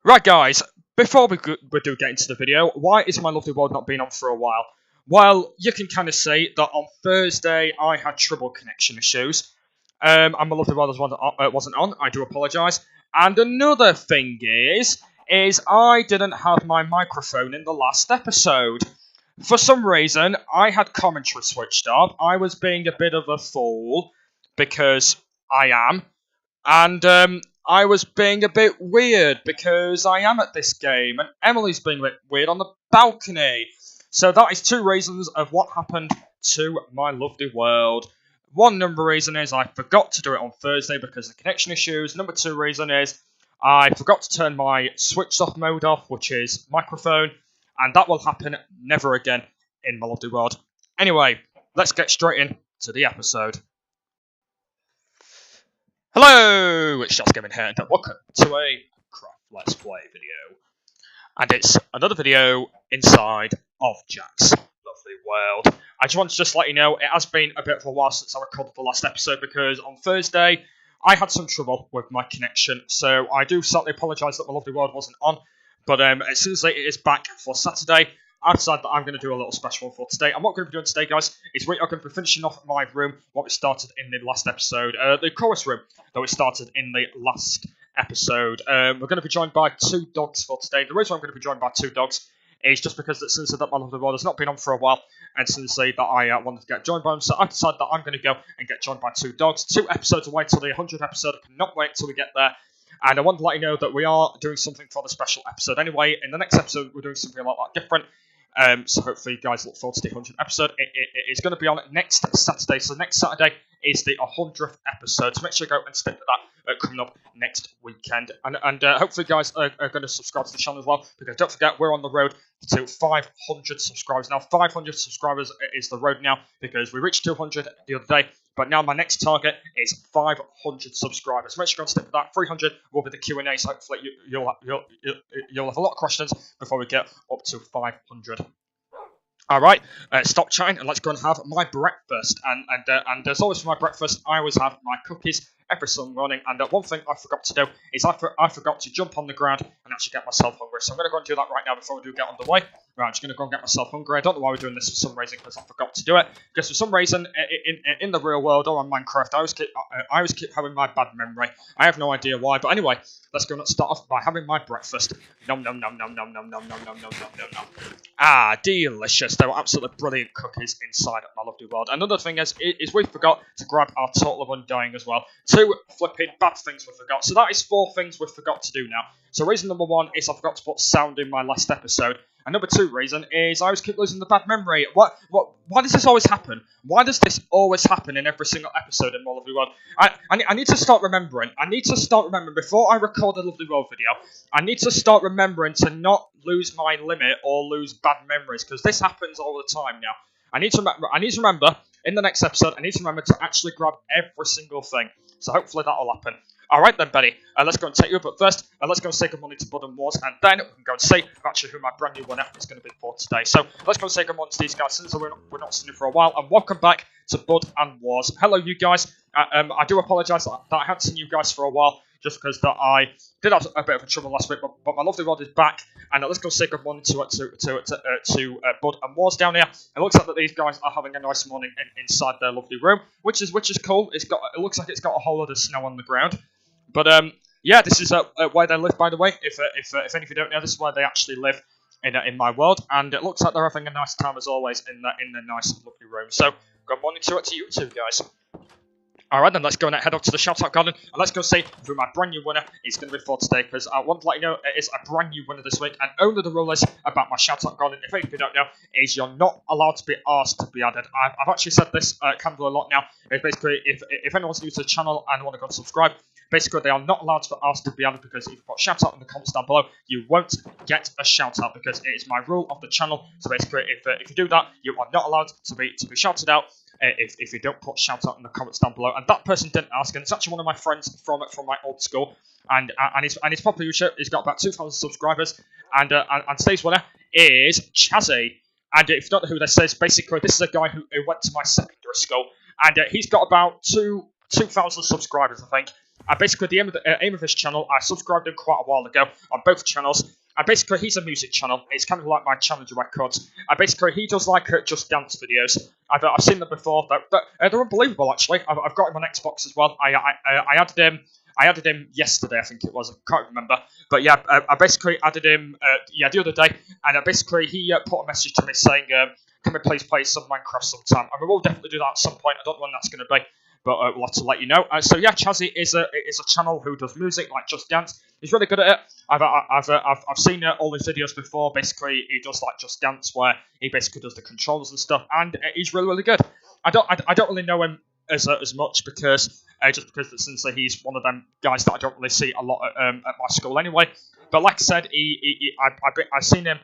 Right, guys, before we do get into the video, why is My Lovely World not been on for a while? Well, you can kind of see that on Thursday I had trouble connection issues, and My Lovely World wasn't on. I do apologise. And another thing is I didn't have my microphone in the last episode. For some reason, I had commentary switched off. I was being a bit of a fool, because I am. And I was being a bit weird because I am at this game, and Emily's being a bit weird on the balcony. So that is two reasons of what happened to My Lovely World. One number reason is I forgot to do it on Thursday because of the connection issues. Number two reason is I forgot to turn my switched off mode off, which is microphone, and that will happen never again in My Lovely World. Anyway, let's get straight into the episode. Hello, it's Shots Gaming here, and welcome to a Minecraft Let's Play video. And it's another video inside of Jack's Lovely World. I just want to let you know, it has been a bit of a while since I recorded the last episode, because on Thursday, I had some trouble with my connection, so I do certainly apologise that My Lovely World wasn't on, but as soon as it is back for Saturday, I decided that I'm going to do a little special one for today. And what we're going to be doing today, guys, is we are going to be finishing off my room, what we started in the last episode, the chorus room that we started in the last episode. We're going to be joined by two dogs for today. The reason I'm going to be joined by two dogs is just because since that My Lovely World has not been on for a while, and since that I wanted to get joined by them, so I decided that I'm going to go and get joined by two dogs. 2 episodes away till the 100th episode. I cannot wait till we get there. And I want to let you know that we are doing something for the special episode anyway. In the next episode, we're doing something a lot different. So hopefully you guys look forward to the 100th episode. It is going to be on next Saturday. So next Saturday is the 100th episode. So make sure you go and stick with that coming up next weekend. And hopefully you guys are going to subscribe to the channel as well. Because don't forget, we're on the road to 500 subscribers. Now 500 subscribers is the road now, because we reached 200 the other day. But now my next target is 500 subscribers. So make sure you go and stick with that. 300 will be the Q&A. So hopefully you'll have a lot of questions before we get up to 500. All right, stop chatting and let's go and have my breakfast. And as always for my breakfast, I always have my cookies every single morning. And one thing I forgot to do is I forgot to jump on the ground and actually get myself hungry. So I'm going to go and do that right now before we do get on the way. Right, I'm just going to go and get myself hungry. I don't know why we're doing this for some reason, because I forgot to do it. Because for some reason, in the real world or on Minecraft, I always keep having my bad memory. I have no idea why. But anyway, let's go and start off by having my breakfast. Nom nom nom nom nom nom nom nom nom nom nom nom nom. Ah, delicious. They were absolutely brilliant cookies inside My Lovely World. Another thing is we forgot to grab our Total of Undying as well. 2 flipping bad things we forgot. So that is 4 things we forgot to do now. So reason number 1 is I forgot to put sound in my last episode. And number 2 reason is I always keep losing the bad memory. Why does this always happen? Why does this always happen in every single episode in My Lovely World? I need to start remembering. I need to start remembering before I record a Lovely World video. I need to start remembering to not lose my limit or lose bad memories, because this happens all the time now. I need to remember in the next episode. I need to remember to actually grab every single thing. So hopefully that'll happen. Alright then, Betty, let's go and take you up. But first, let's go and say good morning to Bud and Wars, and then we can go and say actually who my brand new winner is going to be for today. So let's go and say good morning to these guys, since we're not seeing you for a while, and welcome back to Bud and Wars. Hello, you guys. I do apologise that I haven't seen you guys for a while, just because that I did have a bit of a trouble last week, but My Lovely World is back, and let's go and say good morning to Bud and Wars down here. It looks like that these guys are having a nice morning inside their lovely room, which is cool. It looks like it's got a whole lot of snow on the ground. But yeah, this is where they live, by the way. If any of you don't know, this is where they actually live in my world, and it looks like they're having a nice time as always in the nice lovely room. So good morning to you two guys. Alright then, let's go and head up to the Shoutout Garden, and let's go see who my brand new winner is going to be for today, because I want to let you know it is a brand new winner this week, and only the rule is about my Shoutout Garden, if any of you don't know, is you're not allowed to be asked to be added. I've actually said this kind of a lot now. It's basically, if anyone's new to the channel and want to go and subscribe, basically they are not allowed to be asked to be added, because if you put Shoutout in the comments down below, you won't get a Shoutout, because it is my rule of the channel. So basically, if you do that, you are not allowed to be shouted out. If you don't put shout out in the comments down below, and that person didn't ask, and it's actually one of my friends from my old school, and his proper YouTube, he's got about 2,000 subscribers, and today's winner is Chazzy, and if you don't know who this is, basically this is a guy who went to my secondary school, and he's got about 2,000 subscribers, I think, basically, the aim of this channel, I subscribed him quite a while ago on both channels. And basically, he's a music channel. It's kind of like my Challenger Records. And basically, he does like Just Dance videos. I've seen them before. They're unbelievable, actually. I've got him on Xbox as well. I added him yesterday, I think it was. I can't remember. But yeah, I basically added him the other day. And basically, he put a message to me saying, can we please play some Minecraft sometime? And we will definitely do that at some point. I don't know when that's going to be, but we'll have to let you know. So yeah, Chazzy is a channel who does music like Just Dance. He's really good at it. I've seen all his videos before. Basically, he does like Just Dance, where he basically does the controls and stuff, and he's really good. I don't really know him as much because since he's one of them guys that I don't really see a lot at my school anyway. But like I said, I've seen him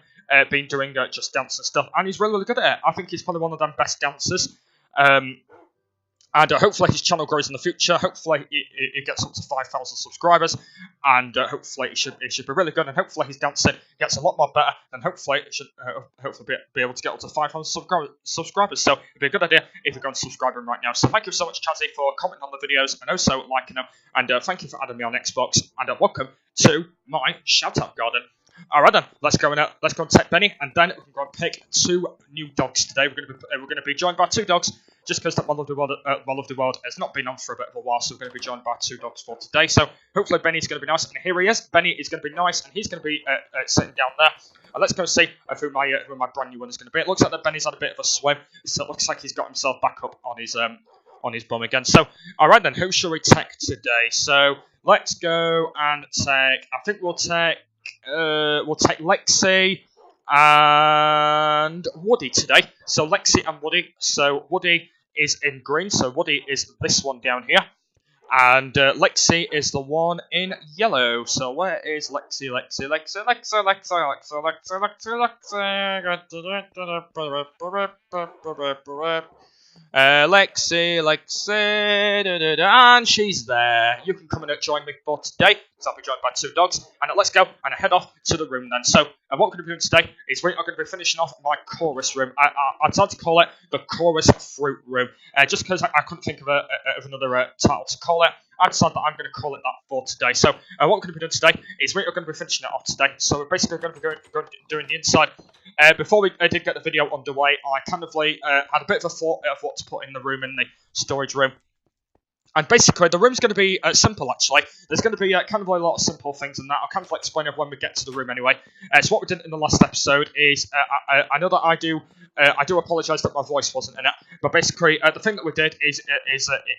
been doing Just Dance and stuff, and he's really good at it. I think he's probably one of them best dancers. And hopefully his channel grows in the future. Hopefully it gets up to 5,000 subscribers, and hopefully it should be really good. And hopefully his dancing gets a lot more better, and hopefully it should hopefully be able to get up to 5,000 subscribers. So it'd be a good idea if you go and subscribe him right now. So thank you so much, Chazzy, for commenting on the videos and also liking them. And thank you for adding me on Xbox. And welcome to my shout out garden. Alright then, let's go and take Benny, and then we can go and pick 2 new dogs today. We're going to be joined by 2 dogs, just because that My Lovely World has not been on for a bit of a while, so we're going to be joined by 2 dogs for today. So hopefully Benny's going to be nice, and here he is. Benny is going to be nice, and he's going to be sitting down there. And let's go see who my brand new one is going to be. It looks like that Benny's had a bit of a swim, so it looks like he's got himself back up on his bum again. So alright then, who shall we take today? So let's go and take. I think we'll take Lexi and Woody today. So Lexi and Woody. So Woody is in green. So Woody is this one down here. And Lexi is the one in yellow. So where is Lexi? Lexi. And she's there. You can come and join me for today, because I'll be joined by 2 dogs. And let's go and head off to the room then. So what we're going to be doing today is we're going to be finishing off my chorus room. I decided to call it the chorus fruit room, just because I couldn't think of another title to call it. I decided that I'm going to call it that for today. So what we're going to be doing today is we're going to be finishing it off today. So we're basically going to be doing the inside. Before we did get the video underway, I kind of had a bit of a thought of what to put in the room, in the storage room. And basically, the room's going to be simple, actually. There's going to be kind of a lot of simple things in that. I'll kind of explain it when we get to the room anyway. So what we did in the last episode is, I know that I do apologise that my voice wasn't in it, but basically, the thing that we did is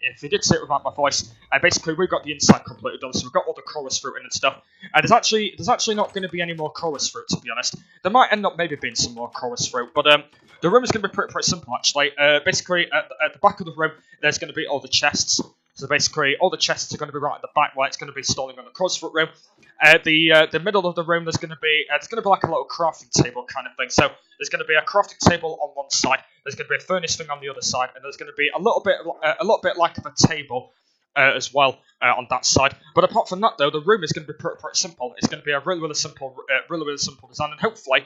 if you did see it without my voice, basically we got the inside completely done, so we've got all the chorus fruit in and stuff. There's actually not going to be any more chorus fruit, to be honest. There might end up maybe being some more chorus fruit, but the room is going to be pretty simple, actually. Basically, at the back of the room, there's going to be all the chests. So basically, all the chests are going to be right at the back, where it's going to be stalling on the chorus fruit room. The middle of the room, there's going to be like a little crafting table kind of thing. So there's going to be a crafting table on one side. There's going to be a furnace thing on the other side, and there's going to be a little bit like of a table as well on that side. But apart from that, though, the room is going to be pretty simple. It's going to be a really simple design, and hopefully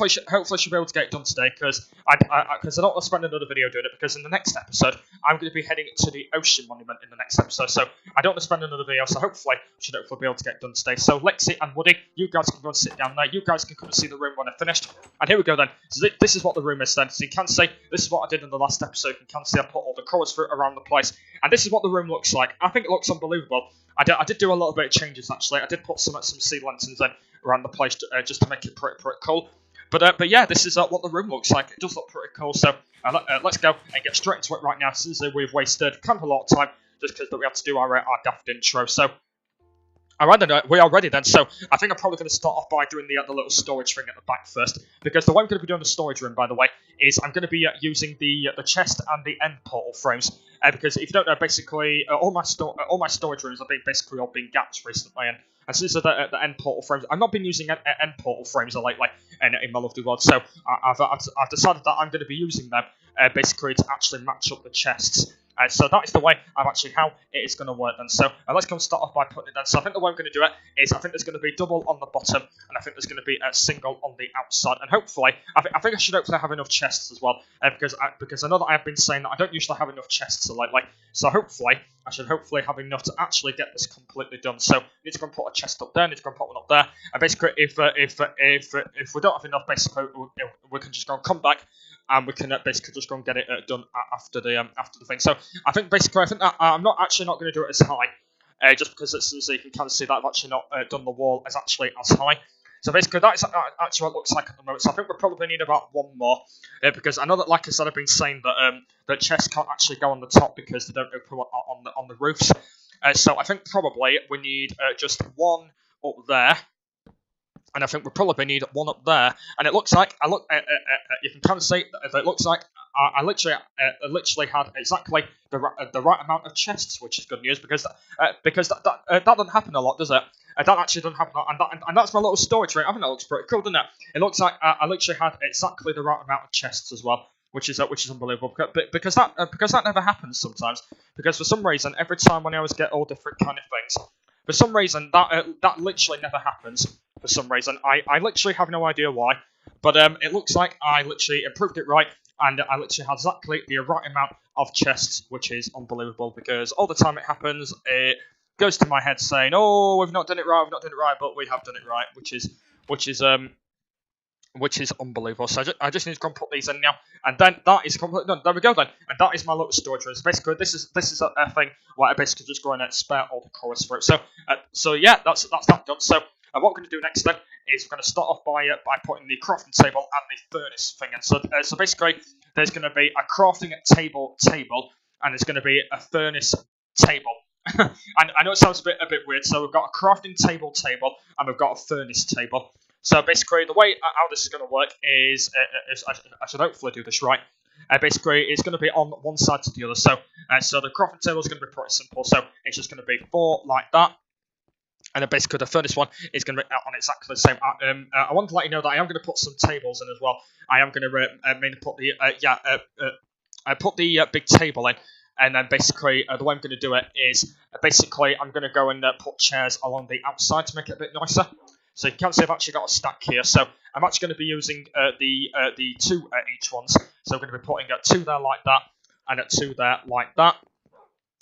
she'll be able to get it done today, because I don't want to spend another video doing it, because in the next episode I'm going to be heading to the Ocean Monument in the next episode, so I don't want to spend another video. So hopefully she'll be able to get it done today. So Lexi and Woody, you guys can go and sit down there. You guys can come and see the room when I finished. And here we go then. So this is what the room is then. So you can see this is what I did in the last episode. You can see I put all the chorus fruit around the place, and this is what the room looks like. I think it looks unbelievable. I did do a little bit of changes, actually. I did put some sea lanterns in around the place just to make it pretty cool. But yeah, this is what the room looks like. It does look pretty cool. So let's go and get straight into it right now, since we've wasted kind of a lot of time just because we have to do our daft intro. So alright then, we are ready then. So I think I'm probably going to start off by doing the little storage thing at the back first, because the way I'm going to be doing the storage room, by the way, is I'm going to be using the chest and the end portal frames. Because if you don't know, basically all my storage rooms have basically all been gaps recently, and since the end portal frames, I've not been using end portal frames lately in My Lovely World, so I've decided that I'm going to be using them basically to actually match up the chests. So that is the way of actually how it is going to work then. So let's go and start off by putting it then. So I think the way I'm going to do it is I think there's going to be double on the bottom, and I think there's going to be a single on the outside. And hopefully, I think I should hopefully have enough chests as well, because I know that I have been saying that I don't usually have enough chests lately. So hopefully, I should hopefully have enough to actually get this completely done. So I need to go and put a chest up there, I need to go and put one up there. And basically, if we don't have enough, basically we can just go and come back. And we can basically just go and get it done after the thing. So I think basically that I'm not going to do it as high, just because it's, so you can kind of see that I've actually not done the wall as actually as high. So basically that's actually what it looks like at the moment. So I think we probably need about one more, because I know that, like I said, I've been saying that that chests can't actually go on the top because they don't open on the roofs. So I think probably we need just one up there. And I think we probably need one up there. And it looks like you can kind of see that it looks like I literally had exactly the right amount of chests, which is good news because that doesn't happen a lot, does it? That actually doesn't happen, and that's my little storage room. I think that looks pretty cool, doesn't it? It looks like I literally had exactly the right amount of chests as well, which is unbelievable. Because that never happens sometimes. Because for some reason, every time when I always get all different kind of things, for some reason that literally never happens. For some reason, I literally have no idea why, but it looks like I literally improved it right, and I literally had exactly the right amount of chests, which is unbelievable, because all the time it happens, it goes to my head saying, oh, we've not done it right, but we have done it right, which is unbelievable. So I just need to go and put these in now, and then that is completely done. There we go then, and that is my little storage room. So basically, this is a thing where I basically just go and spare all the chorus for it. So yeah, that's that done. So what we're going to do next then is we're going to start off by putting the crafting table and the furnace thing in. So basically, there's going to be a crafting table, and there's going to be a furnace table. And I know it sounds a bit weird. So we've got a crafting table, and we've got a furnace table. So basically, the way how this is going to work is I should hopefully do this right. Basically, it's going to be on one side to the other. So the crafting table is going to be pretty simple. So it's just going to be 4 like that. And then basically the furnace one is going to be on exactly the same. I want to let you know that I am going to put some tables in as well. I am going to mainly put the put the big table in, and then basically the way I'm going to do it is basically I'm going to go and put chairs along the outside to make it a bit nicer. So you can see I've actually got a stack here. So I'm actually going to be using the 2 each ones. So I'm going to be putting 2 there like that, and 2 there like that.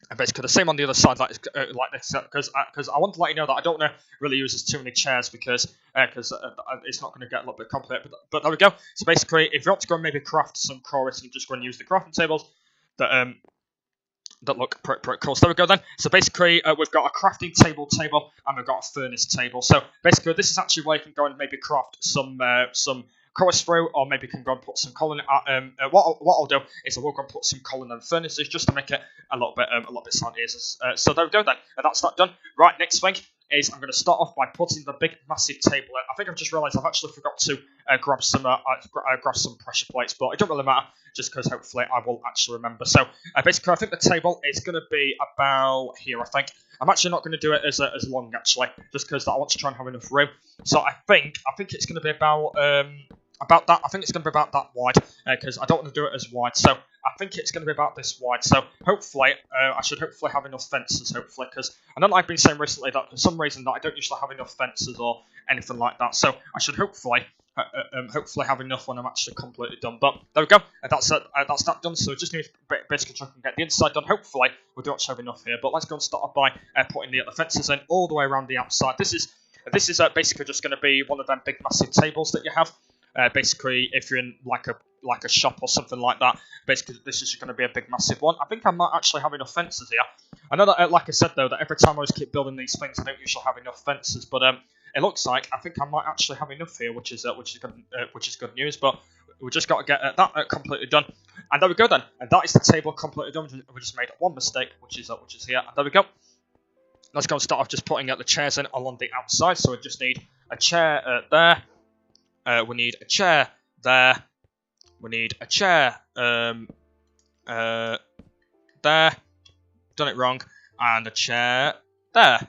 And basically the same on the other side, like this, because I want to let you know that I don't want to really use too many chairs because it's not going to get a little bit complicated. But there we go. So basically, if you want to go and maybe craft some chorus, you just go and use the crafting tables that look pretty cool. So there we go then. So basically, we've got a crafting table, and we've got a furnace table. So basically, this is actually where you can go and maybe craft some chorus through, or maybe you can go and put some coal in. What I'll do is I will go and put some coal in the furnaces just to make it a little bit slanty. So there we go then. And that's that done. Right, next thing is I'm going to start off by putting the big massive table in. I think I've just realised I've actually forgot to grab some pressure plates, but it don't really matter, just because hopefully I will actually remember. So basically, I think the table is going to be about here. I think I'm actually not going to do it as long actually, just because I want to try and have enough room. So I think it's going to be about that. I think it's going to be about that wide, because I don't want to do it as wide. So I think it's going to be about this wide. So hopefully, I should hopefully have enough fences, hopefully, because I know that I've been saying recently that for some reason that I don't usually have enough fences or anything like that. So I should hopefully have enough when I'm actually completely done. But there we go. That's that done. So just need to basically try and get the inside done. Hopefully, we do actually have enough here. But let's go and start off by putting the fences in all the way around the outside. This is basically just going to be one of them big massive tables that you have. Basically, if you're in like a shop or something like that, basically this is going to be a big massive one. I think I might actually have enough fences here. I know that, like I said though, that every time I always keep building these things, I don't usually have enough fences. But it looks like I think I might actually have enough here, which is good news. But we just got to get that completely done. And there we go then. And that is the table completely done. We just made one mistake, which is here. And there we go. Let's go and start off just putting the chairs in along the outside. So we just need a chair there. We need a chair there. We need a chair there. Done it wrong. And a chair there.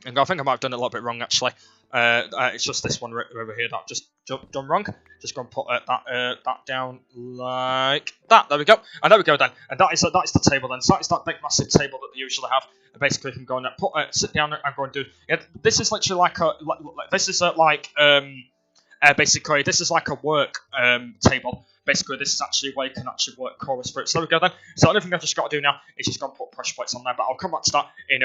And I think I might have done it a little bit wrong actually. It's just this one over here that just done wrong. Just going to put that down like that. There we go. And there we go then. And that is the table then. So that is that big massive table that they usually have. And basically, you can go and sit down and go and do. Yeah, this is literally like basically this is like a work table. Basically, this is actually where you can actually work chorus fruit. So there we go then. So the only thing I've just got to do now is just go and put pressure plates on there, but I'll come back to that in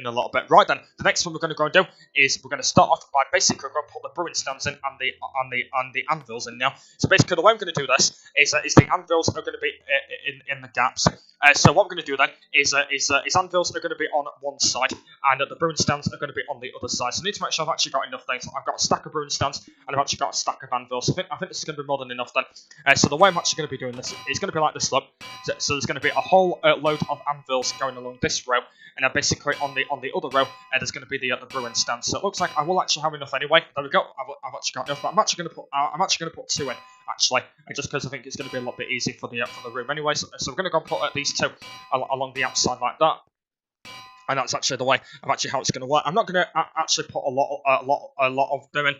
a little bit. Right then, the next one we're going to go and do is we're going to start off by basically going to put the brewing stands in and the anvils in now. So basically, the way I'm going to do this is the anvils are going to be in the gaps. So what we're going to do then is anvils are going to be on one side and the brewing stands are going to be on the other side. So I need to make sure I've actually got enough things. I've got a stack of brewing stands and I've actually got a stack of anvils. So I think this is going to be more than enough then. So the way I'm actually going to be doing this is going to be like this, look. So there's going to be a whole load of anvils going along this row, and then basically on the other row, there's going to be the brewing stand. So it looks like I will actually have enough anyway. There we go. I've actually got enough, but I'm actually going to put two in actually, just because I think it's going to be a lot bit easier for the room anyway. So we're going to go and put these two along the outside like that. And that's actually the way of actually how it's going to work. I'm not going to actually put a lot of them in,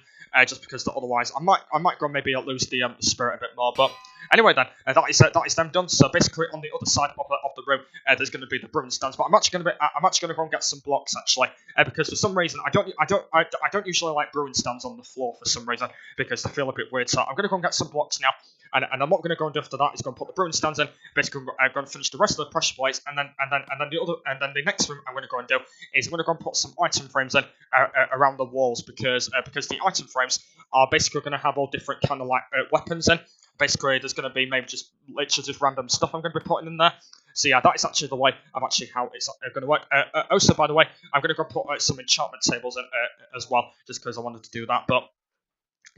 just because otherwise I might go and maybe lose the spirit a bit more. But anyway, then that is them done. So basically, on the other side of the room, there's going to be the brewing stands. But I'm actually going to go and get some blocks actually, because for some reason I don't usually like brewing stands on the floor for some reason because they feel a bit weird. So I'm going to go and get some blocks now. And I'm not going to go and do after that is going to put the brewing stands in. Basically, I'm going to finish the rest of the pressure plates, and then the next room I'm going to go and do is I'm going to go and put some item frames in around the walls because the item frames are basically going to have all different kind of like weapons in. Basically, there's going to be maybe just literally just random stuff I'm going to be putting in there. So yeah, that is actually the way of actually how it's going to work. Also, by the way, I'm going to go put some enchantment tables in as well, just because I wanted to do that, but.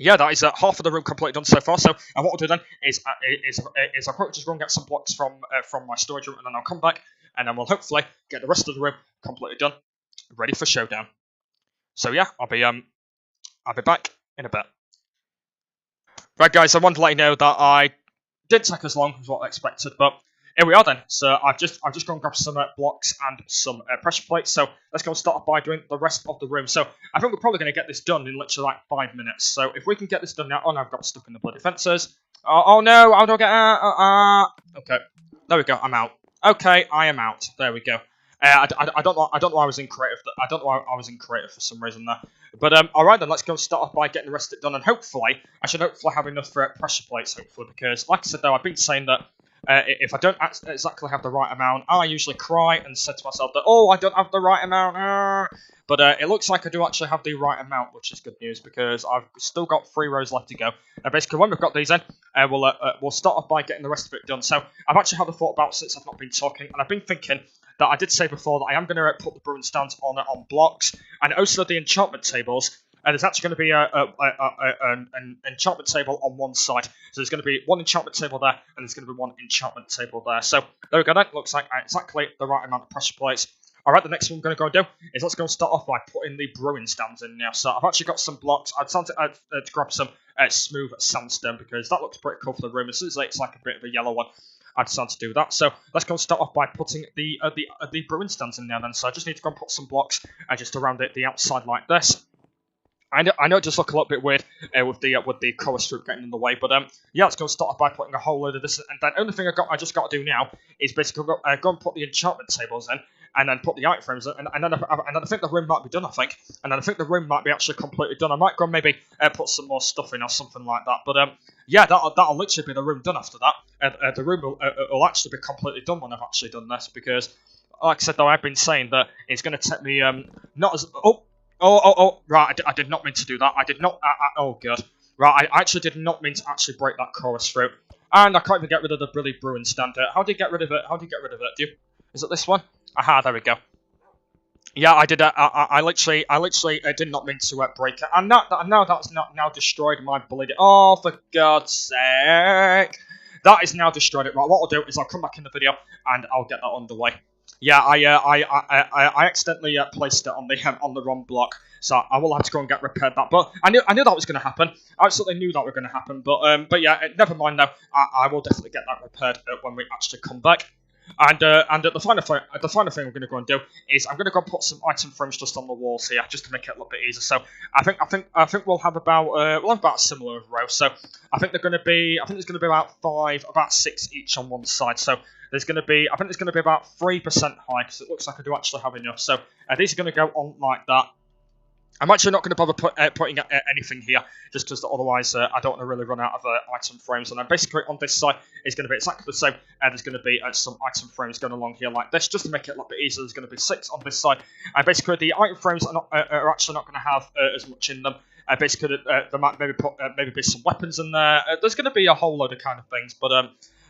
Yeah, that is half of the room completely done so far. So, what I'll do then is I'll probably just go and get some blocks from my storage room, and then I'll come back, and then we'll hopefully get the rest of the room completely done, ready for showdown. So yeah, I'll be back in a bit. Right, guys, I want to let you know that I didn't take as long as what I expected, but here we are then. So I've just gone and grabbed some blocks and some pressure plates. So let's go and start by doing the rest of the room. So I think we're probably going to get this done in literally like 5 minutes. So if we can get this done now. Oh no, I've got stuck in the bloody fences. Oh no, how do I get out? Okay, there we go. I'm out. Okay, I am out. There we go. I don't know why I was in creative. I don't know why I was in creative for some reason there. But all right then, let's go and start off by getting the rest of it done. And hopefully, I should have enough for pressure plates. Hopefully, because like I said though, I've been saying that. If I don't exactly have the right amount, I usually cry and say to myself that, oh, I don't have the right amount. But it looks like I do actually have the right amount, which is good news because I've still got 3 rows left to go. Basically, when we've got these in, we'll start off by getting the rest of it done. So I've actually had a thought about since I've not been talking, and I've been thinking that I did say before that I am going to put the brewing stands on blocks, and also the enchantment tables. And there's actually going to be an enchantment table on one side. So there's going to be one enchantment table there, and there's going to be one enchantment table there. So there we go. That looks like exactly the right amount of pressure plates. All right, the next one we're going to go and do is let's go and start off by putting the brewing stands in now. So I've actually got some blocks. I decided to grab some smooth sandstone because that looks pretty cool for the room. As soon as it's like a bit of a yellow one, I decided to do that. So let's go and start off by putting the brewing stands in now then. So I just need to go and put some blocks just around the outside like this. I know it does look a little bit weird with the chorus fruit getting in the way, but yeah, let's go and start off by putting a whole load of this. And the only thing I just got to do now is basically go and put the enchantment tables in, and then put the item frames in, and then I think the room might be done. And then I think the room might be actually completely done. I might go and maybe put some more stuff in or something like that. But yeah, that'll literally be the room done after that. The room will actually be completely done when I've actually done this because, like I said though, I've been saying that it's going to take me not as right, I did not mean to do that. I did not, oh god. Right, I actually did not mean to actually break that chorus fruit. And I can't even get rid of the Brilly Brewing stand. How do you get rid of it? Is it this one? Aha, there we go. Yeah, I did. I literally did not mean to break it. And now that's now destroyed my bloody. Oh, for God's sake! That is now destroyed it. Right, what I'll do is I'll come back in the video and I'll get that underway. Yeah, I accidentally placed it on the wrong block, so I will have to go and get repaired that. But I knew that was going to happen. I absolutely knew that was going to happen. But yeah, never mind though. I will definitely get that repaired when we actually come back. And the final thing I'm going to go and do is I'm going to go and put some item frames just on the walls here, just to make it a little bit easier. So I think we'll have about a similar row. So I think there's going to be about 6 each on one side. So there's going to be about 3% high, because it looks like I do actually have enough. So these are going to go on like that. I'm actually not going to bother putting anything here, just because otherwise I don't want to really run out of item frames. And then basically on this side is going to be exactly the same. There's going to be some item frames going along here like this, just to make it a little bit easier. There's going to be 6 on this side. And basically the item frames are actually not going to have as much in them. Basically there might maybe be some weapons in there. There's going to be a whole load of kind of things, but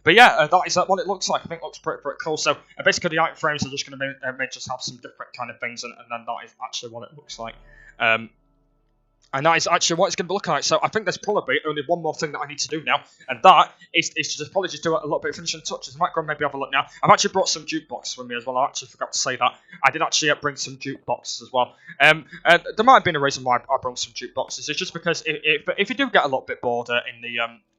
yeah, that is what it looks like. I think it looks pretty cool. So basically the item frames are just going to may just have some different kind of things, and then that is actually what it looks like. And that is actually what it's going to be looking like. So I think there's probably only one more thing that I need to do now, and that is to just probably just do a little bit of finishing touches. I might go and maybe have a look now. I've actually brought some jukeboxes with me as well. I actually forgot to say that. I did actually bring some jukeboxes as well. There might have been a reason why I brought some jukeboxes. It's just because if you do get a little bit bored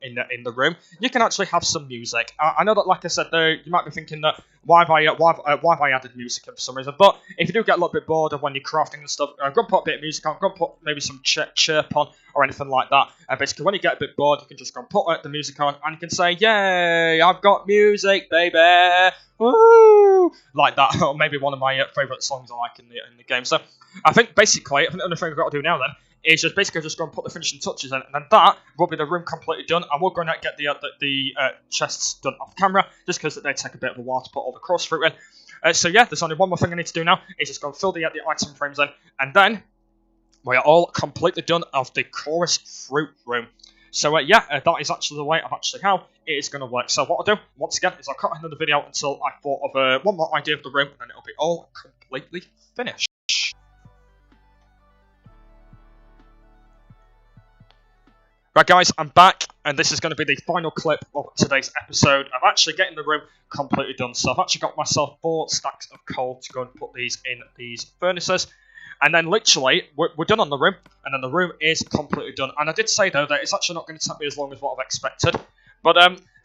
in the room, you can actually have some music. I know that, like I said, you might be thinking that why have I added music in for some reason, but if you do get a little bit bored of when you're crafting and stuff, go and put a bit of music on, go and put maybe some chirp on or anything like that. And basically when you get a bit bored, you can just go and put the music on, and you can say, "Yay, I've got music, baby, woo!" like that. Or maybe one of my favourite songs I like in the game. So I think basically, the only thing I've got to do now then is just basically just go and put the finishing touches in, and then that will be the room completely done. And we'll go and get the chests done off camera, just because they take a bit of a while to put all the course fruit in. So yeah, there's only one more thing I need to do now, is just go and fill the item frames in, and then we are all completely done of the chorus fruit room. So yeah, that is actually the way of actually how it is going to work. So what I'll do, once again, is I'll cut another video until I thought of one more idea of the room, and then it'll be all completely finished. Right guys, I'm back, and this is going to be the final clip of today's episode. I'm actually getting the room completely done, so I've actually got myself 4 stacks of coal to go and put these in these furnaces. And then literally, we're done on the room, and then the room is completely done. And I did say though that it's actually not going to take me as long as what I've expected. But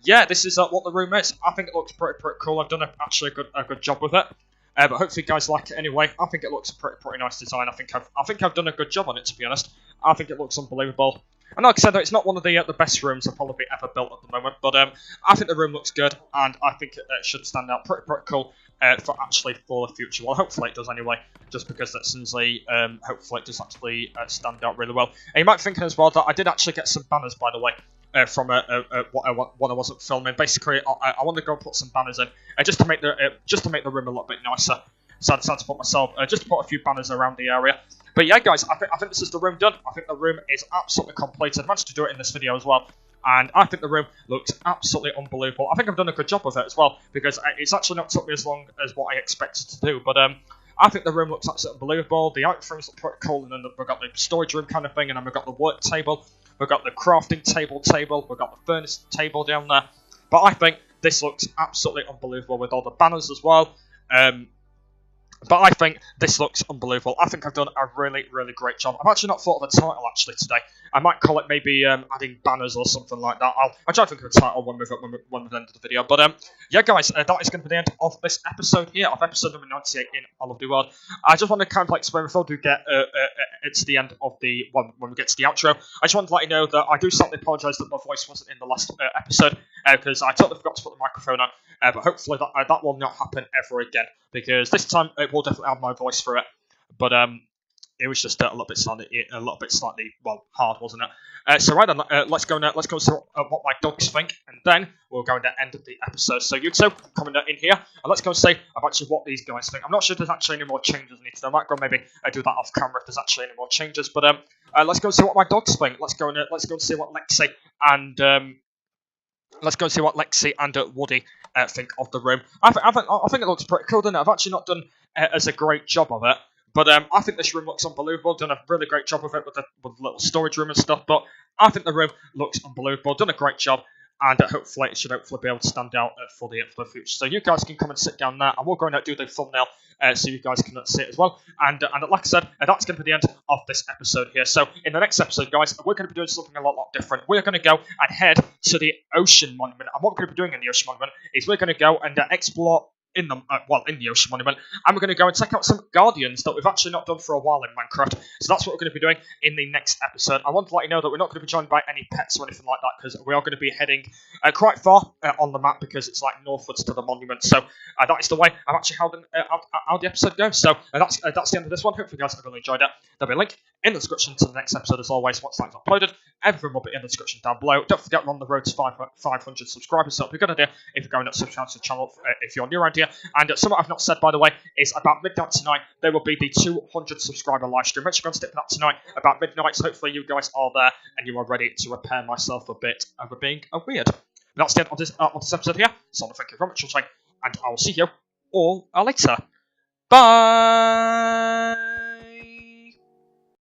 yeah, this is what the room is. I think it looks pretty cool. I've done actually a good job with it. But hopefully you guys like it anyway. I think it looks a pretty nice design. I think I've done a good job on it, to be honest. I think it looks unbelievable. And like I said, though, it's not one of the best rooms I've probably ever built at the moment, but I think the room looks good, and I think it should stand out pretty cool for the future. Well, hopefully it does anyway, just because that Sinsley, hopefully it does actually stand out really well. And you might be thinking as well that I did actually get some banners, by the way, from what I wasn't filming. Basically, I wanted to go and put some banners in, just to make the room a little bit nicer. So I decided to put just to put a few banners around the area. But yeah, guys, I think this is the room done. I think the room is absolutely complete. I managed to do it in this video as well, and I think the room looks absolutely unbelievable. I think I've done a good job of it as well, because it's actually not took me as long as what I expected to do. But I think the room looks absolutely unbelievable. The item frames look pretty cool, and then we've got the storage room kind of thing, and then we've got the work table, we've got the crafting table, we've got the furnace table down there. But I think this looks absolutely unbelievable with all the banners as well. But I think this looks unbelievable. I think I've done a really great job. I've actually not thought of a title actually today. I might call it maybe adding banners or something like that. I'll try to think of a title when we've ended the video. But yeah, guys, that is going to be the end of this episode here, of episode number 98 in I Love the World. I just want to kind of like explain before we get to the end of the when we get to the outro. I just wanted to let you know that I do slightly apologise that my voice wasn't in the last episode, because I totally forgot to put the microphone on. But hopefully that will not happen ever again, because this time it will definitely have my voice through it. But it was just a little bit slightly well hard, wasn't it? So right then, let's go and see what my dogs think, and then we'll go to the end of the episode. So you two, comment in here, and let's go and see about actually what these guys think. I'm not sure if there's actually any more changes I need to do. I might go maybe do that off camera if there's actually any more changes. But let's go and see what my dogs think. Let's go and see what Lexi and Woody think of the room. I think it looks pretty cool, doesn't it? I've actually not done as a great job of it, but I think this room looks unbelievable. Done a really great job of it with the little storage room and stuff. But I think the room looks unbelievable. Done a great job, and hopefully it should be able to stand out for the future. So you guys can come and sit down there, and we'll go and do the thumbnail so you guys can see it as well. And like I said, that's going to be the end of this episode here. So in the next episode, guys, we're going to be doing something a lot different. We're going to go and head to the Ocean Monument. And what we're going to be doing in the Ocean Monument is we're going to go and explore in the Ocean Monument, and we're going to go and check out some Guardians that we've actually not done for a while in Minecraft. So that's what we're going to be doing in the next episode. I want to let you know that we're not going to be joined by any pets or anything like that, because we are going to be heading quite far on the map, because it's like northwards to the monument. So that is the way I'm actually how the episode goes. So that's the end of this one. Hopefully you guys have really enjoyed it. There'll be a link in the description to the next episode as always once that's uploaded. Everything will be in the description down below. Don't forget we're on the road to 500 subscribers, so it'll be a good idea if you're going to subscribe to the channel if you're new around here. And something I've not said, by the way, is about midnight tonight there will be the 200 subscriber live stream. Make sure you go and stick that tonight about midnight, so hopefully you guys are there and you are ready to repair myself a bit over being a weird. That's the end of this episode here, so thank you very much for watching, and I will see you all later. Bye!